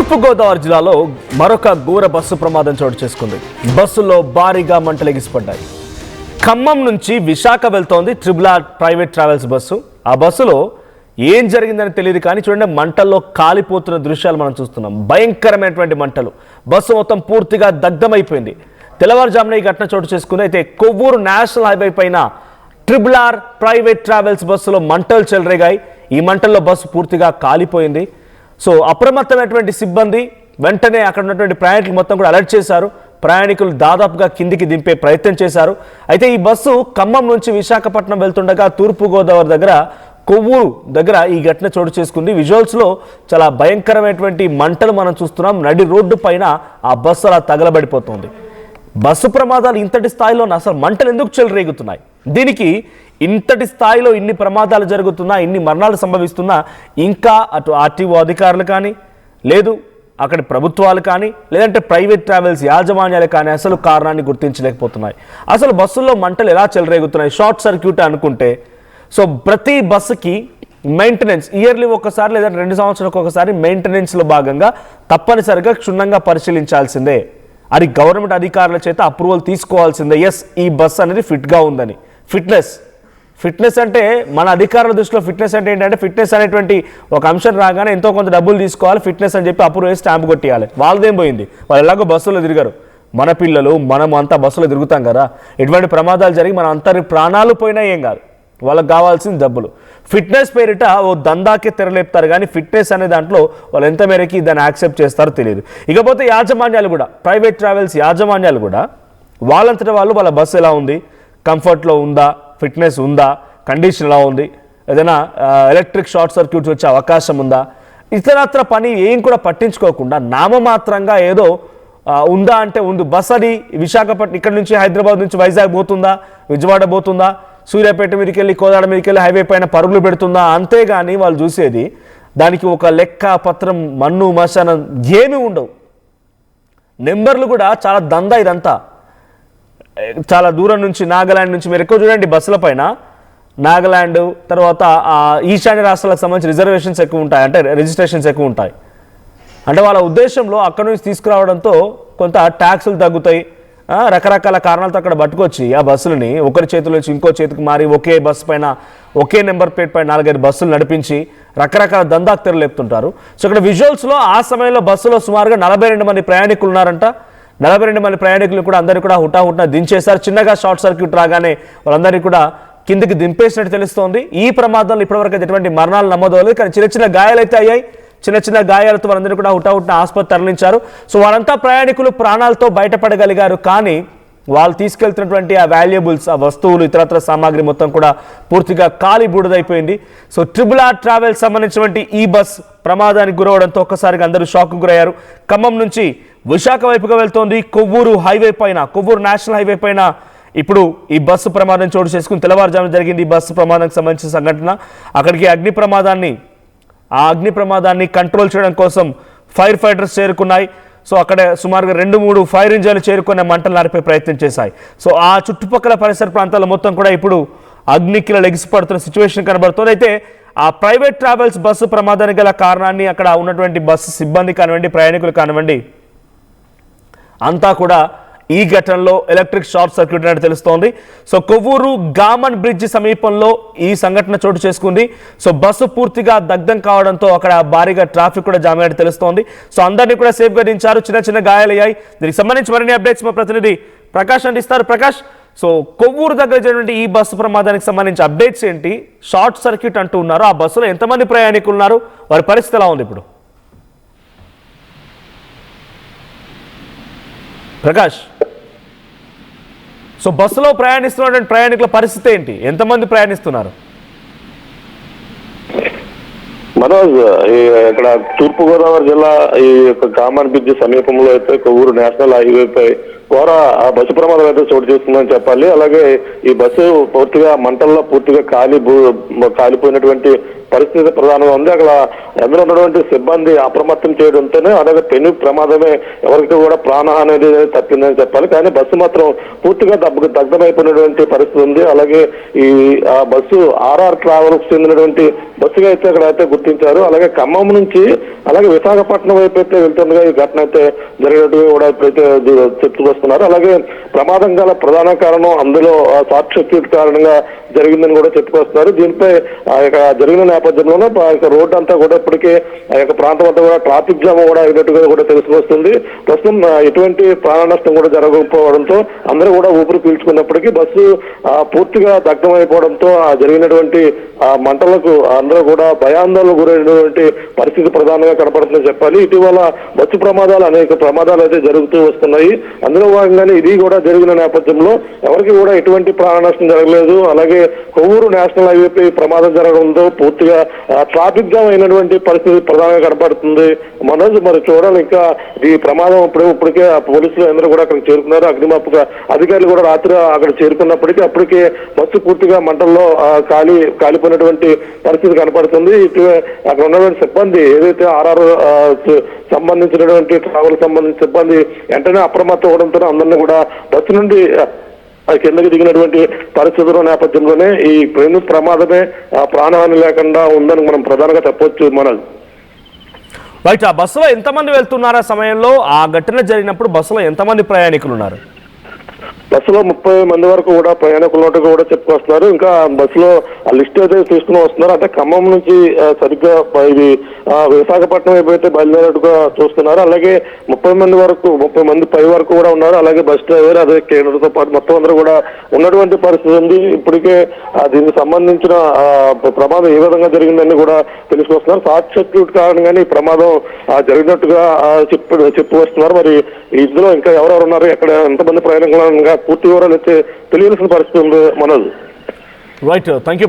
తూర్పుగోదావరి జిల్లాలో మరొక ఘోర బస్సు ప్రమాదం చోటు చేసుకుంది. బస్సులో భారీగా మంటలు ఎగిసిపడ్డాయి. ఖమ్మం నుంచి విశాఖ వెళ్తోంది ట్రిబుల్ ప్రైవేట్ ట్రావెల్స్ బస్సు. ఆ బస్సులో ఏం జరిగిందని తెలియదు కానీ చూడండి, మంటల్లో కాలిపోతున్న దృశ్యాలు మనం చూస్తున్నాం. భయంకరమైనటువంటి మంటలు. బస్సు మొత్తం పూర్తిగా దగ్ధమైపోయింది. తెల్లవారుజామున ఈ ఘటన చోటు చేసుకుంది. అయితే కొవ్వూరు నేషనల్ హైవే పైన ట్రిబుల్ ప్రైవేట్ ట్రావెల్స్ బస్సులో మంటలు చెలరేగాయి. ఈ మంటల్లో బస్సు పూర్తిగా కాలిపోయింది. సో అప్రమత్తమైనటువంటి సిబ్బంది వెంటనే అక్కడ ఉన్నటువంటి ప్రయాణికులు మొత్తం కూడా అలర్ట్ చేశారు. ప్రయాణికులు దాదాపుగా కిందికి దింపే ప్రయత్నం చేశారు. అయితే ఈ బస్సు ఖమ్మం నుంచి విశాఖపట్నం వెళ్తుండగా తూర్పుగోదావరి దగ్గర కొవ్వూరు దగ్గర ఈ ఘటన చోటు చేసుకుంది. విజువల్స్లో చాలా భయంకరమైనటువంటి మంటలు మనం చూస్తున్నాం. నడి రోడ్డు పైన ఆ బస్సు అలా తగలబడిపోతుంది. బస్సు ప్రమాదాలు ఇంతటి స్థాయిలో అసలు మంటలు ఎందుకు చెలరేగుతున్నాయి? దీనికి ఇంతటి స్థాయిలో ఇన్ని ప్రమాదాలు జరుగుతున్నా, ఇన్ని మరణాలు సంభవిస్తున్నా ఇంకా అటు ఆర్టీఓ అధికారులు కానీ, లేదు అక్కడి ప్రభుత్వాలు కానీ, లేదంటే ప్రైవేట్ ట్రావెల్స్ యాజమాన్యాలు కానీ అసలు కారణాన్ని గుర్తించలేకపోతున్నాయి. అసలు బస్సుల్లో మంటలు ఎలా చెలరేగుతున్నాయి? షార్ట్ సర్క్యూట్ అనుకుంటే సో ప్రతి బస్సుకి మెయింటెనెన్స్ ఇయర్లీ ఒకసారి లేదంటే 2 సంవత్సరాలకు ఒకసారి మెయింటెనెన్స్లో భాగంగా తప్పనిసరిగా క్షుణ్ణంగా పరిశీలించాల్సిందే. అది గవర్నమెంట్ అధికారుల చేత అప్రూవల్ తీసుకోవాల్సిందే. ఎస్, ఈ బస్సు అనేది ఫిట్గా ఉందని. ఫిట్నెస్ అంటే మన అధికారుల దృష్టిలో ఫిట్నెస్ అంటే ఏంటంటే, ఫిట్నెస్ అనేటువంటి ఒక అంశం రాగానే ఎంతో కొంత డబ్బులు తీసుకోవాలి, ఫిట్నెస్ అని చెప్పి అప్రూవ్ చేసి స్టాంప్ కొట్టియాలి. వాళ్ళదేం పోయింది? వాళ్ళు ఎలాగో బస్సులో తిరిగారు. మన పిల్లలు మనం అంతా బస్సులో తిరుగుతాం కదా, ఎటువంటి ప్రమాదాలు జరిగి మన అంతరి ప్రాణాలు పోయినా ఏం కాదు, వాళ్ళకి కావాల్సింది డబ్బులు. ఫిట్నెస్ పేరిట ఓ దందాకే తెరలేపుతారు కానీ ఫిట్నెస్ అనే దాంట్లో వాళ్ళు ఎంత మేరకి దాన్ని యాక్సెప్ట్ చేస్తారో తెలియదు. ఇకపోతే యాజమాన్యాలు కూడా, ప్రైవేట్ ట్రావెల్స్ యాజమాన్యాలు కూడా వాళ్ళంతటా వాళ్ళు వాళ్ళ బస్సు ఎలా ఉంది, కంఫర్ట్లో ఉందా, ఫిట్నెస్ ఉందా, కండిషన్ ఎలా ఉంది, ఏదైనా ఎలక్ట్రిక్ షార్ట్ సర్క్యూట్స్ వచ్చే అవకాశం ఉందా, ఇతరత్ర పని ఏం కూడా పట్టించుకోకుండా నామమాత్రంగా ఏదో ఉందా అంటే ఉంది. బస్ అది విశాఖపట్నం ఇక్కడ నుంచి హైదరాబాద్ నుంచి వైజాగ్ పోతుందా, విజయవాడ పోతుందా, సూర్యాపేట మీదకి వెళ్ళి కోదాడ మీదకి వెళ్ళి హైవే పైన పరుగులు పెడుతుందా, అంతేగాని వాళ్ళు చూసేది దానికి ఒక లెక్క పత్రం మన్ను మశానం ఏమీ ఉండవు. నెంబర్లు కూడా చాలా దందా. ఇదంతా చాలా దూరం నుంచి, నాగాలాండ్ నుంచి మీరు ఎక్కువ చూడండి బస్సుల పైన నాగాలాండ్ తర్వాత ఈశాన్య రాష్ట్రాలకు సంబంధించి రిజర్వేషన్స్ ఎక్కువ ఉంటాయి, అంటే రిజిస్ట్రేషన్స్ ఎక్కువ ఉంటాయి. అంటే వాళ్ళ ఉద్దేశంలో అక్కడ నుంచి తీసుకురావడంతో కొంత ట్యాక్సులు తగ్గుతాయి, రకరకాల కారణాలతో అక్కడ పట్టుకొచ్చి ఆ బస్సులని ఒకరి చేతుల నుంచి ఇంకో చేతికి మారి ఒకే బస్సు పైన ఒకే నెంబర్ ప్లేట్ పైన 4-5 బస్సులు నడిపించి రకరకాల దందాకు తెరలేపుతుంటారు. సో ఇక్కడ విజువల్స్లో ఆ సమయంలో బస్సులో సుమారుగా 42 మంది ప్రయాణికులు ఉన్నారంట. 42 మంది ప్రయాణికులు కూడా అందరినీ కూడా హుటాహుటిన దించేశారు. చిన్నగా షార్ట్ సర్క్యూట్ రాగానే వాళ్ళందరినీ కూడా కిందికి దింపేసినట్టు తెలుస్తోంది. ఈ ప్రమాదంలో ఇప్పటివరకు ఎటువంటి మరణాలు నమోదవలేదు, కానీ చిన్న గాయాలైతే అయ్యాయి. చిన్న గాయాలతో వాళ్ళందరూ కూడా హుటాహుటిన ఆసుపత్రి తరలించారు. సో వాళ్ళంతా ప్రయాణికులు ప్రాణాలతో బయటపడగలిగారు. కానీ వాళ్ళు తీసుకెళ్తున్నటువంటి ఆ వాల్యుబుల్స్, ఆ వస్తువులు, ఇతరత్ర సామాగ్రి మొత్తం కూడా పూర్తిగా కాలి బూడిదైపోయింది. సో ట్రిబుల్ ట్రావెల్స్ సంబంధించినటువంటి ఈ బస్ ప్రమాదానికి గురవడంతో ఒక్కసారిగా అందరూ షాక్కు గురయ్యారు. ఖమ్మం నుంచి విశాఖ వైపుగా వెళ్తోంది. కొవ్వూరు నేషనల్ హైవే పైన ఇప్పుడు ఈ బస్సు ప్రమాదం చోటు చేసుకుని తెల్లవారుజామున జరిగింది ఈ బస్సు ప్రమాదానికి సంబంధించిన సంఘటన. అక్కడికి అగ్ని ప్రమాదాన్ని కంట్రోల్ చేయడం కోసం ఫైర్ ఫైటర్స్ చేరుకున్నాయి. సో అక్కడ సుమారుగా 2-3 ఫైర్ ఇంజన్లు చేరుకునే మంటలు నడిపే ప్రయత్నం చేశాయి. సో ఆ చుట్టుపక్కల పరిసర ప్రాంతాల్లో మొత్తం కూడా ఇప్పుడు అగ్నికిల ఎగిసిపడుతున్న సిచ్యువేషన్ కనబడుతుంది. అయితే ఆ ప్రైవేట్ ట్రావెల్స్ బస్సు ప్రమాదానికి గల కారణాన్ని అక్కడ ఉన్నటువంటి బస్సు సిబ్బంది కానివ్వండి, ప్రయాణికులు కానివ్వండి, అంతా కూడా ఈ ఘటనలో ఎలక్ట్రిక్ షార్ట్ సర్క్యూట్ అనేది తెలుస్తోంది. సో కొవ్వూరు గామన్ బ్రిడ్జ్ సమీపంలో ఈ సంఘటన చోటు చేసుకుంది. సో బస్సు పూర్తిగా దగ్ధం కావడంతో అక్కడ భారీగా ట్రాఫిక్ కూడా జామ్ అయినట్టు తెలుస్తోంది. సో అందరినీ కూడా సేఫ్గా దించారు. చిన్న గాయాలయ్యాయి. దీనికి సంబంధించి మరిన్ని అప్డేట్స్ మా ప్రతినిధి ప్రకాష్ అందిస్తారు. ప్రకాష్, సో కొవ్వూరు దగ్గర జరిగినటువంటి ఈ బస్సు ప్రమాదానికి సంబంధించి అప్డేట్స్ ఏంటి? షార్ట్ సర్క్యూట్ అంటూ ఉన్నారు. ఆ బస్సులో ఎంతమంది ప్రయాణికులు ఉన్నారు? వారి పరిస్థితి ఎలా ఉంది ఇప్పుడు? ప్రకాష్, సో బస్సులో ప్రయాణిస్తున్నటువంటి ప్రయాణికుల పరిస్థితి ఏంటి? ఎంతమంది ప్రయాణిస్తున్నారు? మనోజ్, ఇక్కడ తూర్పుగోదావరి జిల్లా ఈ యొక్క కామన్ బ్రిడ్జ్ సమీపంలో అయితే కొవ్వూరు నేషనల్ హైవేపై ఘోర బస్సు ప్రమాదం అయితే చోటు చేసుకుందని చెప్పాలి. అలాగే ఈ బస్సు పూర్తిగా మంటల్లో పూర్తిగా కాలిపోయినటువంటి పరిస్థితి ప్రధానంగా ఉంది. అక్కడ అందులో ఉన్నటువంటి సిబ్బంది అప్రమత్తం చేయడంతోనే అలాగే పెను ప్రమాదమే ఎవరికి కూడా ప్రాణహాని అనేది తప్పిందని చెప్పాలి. కానీ బస్సు మాత్రం పూర్తిగా దగ్ధమైపోయినటువంటి పరిస్థితి ఉంది. అలాగే ఈ బస్సు ఆర్ఆర్ ట్రావెల్స్ చెందినటువంటి బస్సుగా అయితే అక్కడ అయితే గుర్తించారు. అలాగే ఖమ్మం నుంచి అలాగే విశాఖపట్నం వైపు అయితే వెళ్తుండగా ఈ ఘటన అయితే జరిగినట్టుగా కూడా ఇప్పుడైతే చెప్పుకొస్తున్నారు. అలాగే ప్రమాదం గల ప్రధాన కారణం అందులో షార్ట్ సర్క్యూట్ కారణంగా జరిగిందని కూడా చెప్పుకొస్తున్నారు. దీనిపై ఇక్కడ జరిగిన నేపథ్యంలోనే రోడ్డు అంతా కూడా ఇప్పటికే ఆ యొక్క ప్రాంతం అంతా కూడా ట్రాఫిక్ జామ్ కూడా అయినట్టుగా కూడా తెలుసుకొస్తుంది. ప్రస్తుతం ఎటువంటి ప్రాణ నష్టం కూడా జరగకపోవడంతో అందరూ కూడా ఊపిరి పీల్చుకున్నప్పటికీ బస్సు పూర్తిగా దగ్ధమైపోవడంతో జరిగినటువంటి మంటలకు అందరూ కూడా భయాందోళనకు గురైనటువంటి పరిస్థితి ప్రధానంగా కనపడుతుందని చెప్పాలి. ఇటీవల బస్సు ప్రమాదాలు అనేక ప్రమాదాలు అయితే జరుగుతూ వస్తున్నాయి. అందులో భాగంగానే ఇది కూడా జరిగిన నేపథ్యంలో ఎవరికి కూడా ఎటువంటి ప్రాణ నష్టం జరగలేదు. అలాగే కొవ్వూరు నేషనల్ హైవేపై ప్రమాదం జరగడంతో పూర్తిగా ట్రాఫిక్ జామ్ అయినటువంటి పరిస్థితి ప్రధానంగా కనపడుతుంది. మనోజ్, మరి చూడాలి ఇంకా ఈ ప్రమాదం ఇప్పటికే పోలీసులు అందరూ కూడా అక్కడికి చేరుకున్నారు. అగ్నిమాపక అధికారులు కూడా రాత్రి అక్కడ చేరుకున్నప్పటికీ అప్పటికే బస్సు పూర్తిగా మంటల్లో కాలిపోయినటువంటి పరిస్థితి కనపడుతుంది. అక్కడ ఉన్నటువంటి సిబ్బంది ఏదైతే ఆర్ఆర్ సంబంధించినటువంటి ట్రావెల్ సంబంధించిన సిబ్బంది వెంటనే అప్రమత్తం అవడంతో అందరినీ కూడా బస్సు నుండి కిందకి దిగినటువంటి పరిస్థితుల నేపథ్యంలోనే ఈ ప్రమాదమే ప్రాణహాని లేకుండా ఉందని మనం ప్రధానంగా చెప్పొచ్చు. మనల్ రైట్, ఆ బస్సులో ఎంతమంది వెళ్తున్నారా సమయంలో? ఆ ఘటన జరిగినప్పుడు బస్సులో ఎంతమంది ప్రయాణికులు ఉన్నారు? బస్సులో 30 మంది వరకు కూడా ప్రయాణికులు ఉన్నట్టుగా కూడా చెప్పుకొస్తున్నారు. ఇంకా బస్సులో ఆ లిస్ట్ అయితే తీసుకుని వస్తున్నారు. అంటే ఖమ్మం నుంచి సరిగ్గా ఇది విశాఖపట్నం వైపు బయలుదేరేట్టుగా చూస్తున్నారు. అలాగే 30 మంది పై వరకు కూడా ఉన్నారు. అలాగే బస్ డ్రైవర్ అదే కేంద్రంతో పాటు మొత్తం అందరూ కూడా ఉన్నటువంటి పరిస్థితి ఉంది. ఇప్పటికే దీనికి సంబంధించిన ప్రమాదం ఏ విధంగా జరిగిందని కూడా తెలుసుకొస్తున్నారు. షార్ట్ సర్క్యూట్ కారణంగానే ఈ ప్రమాదం జరిగినట్టుగా చెప్పుకొస్తున్నారు. మరి ఇందులో ఇంకా ఎవరెవరు ఉన్నారు, ఎక్కడ ఎంతమంది ప్రయాణికులు పూర్తి వివరాలు అయితే తెలియాల్సిన పరిస్థితి ఉంది. మనోజ్. Right, thank you.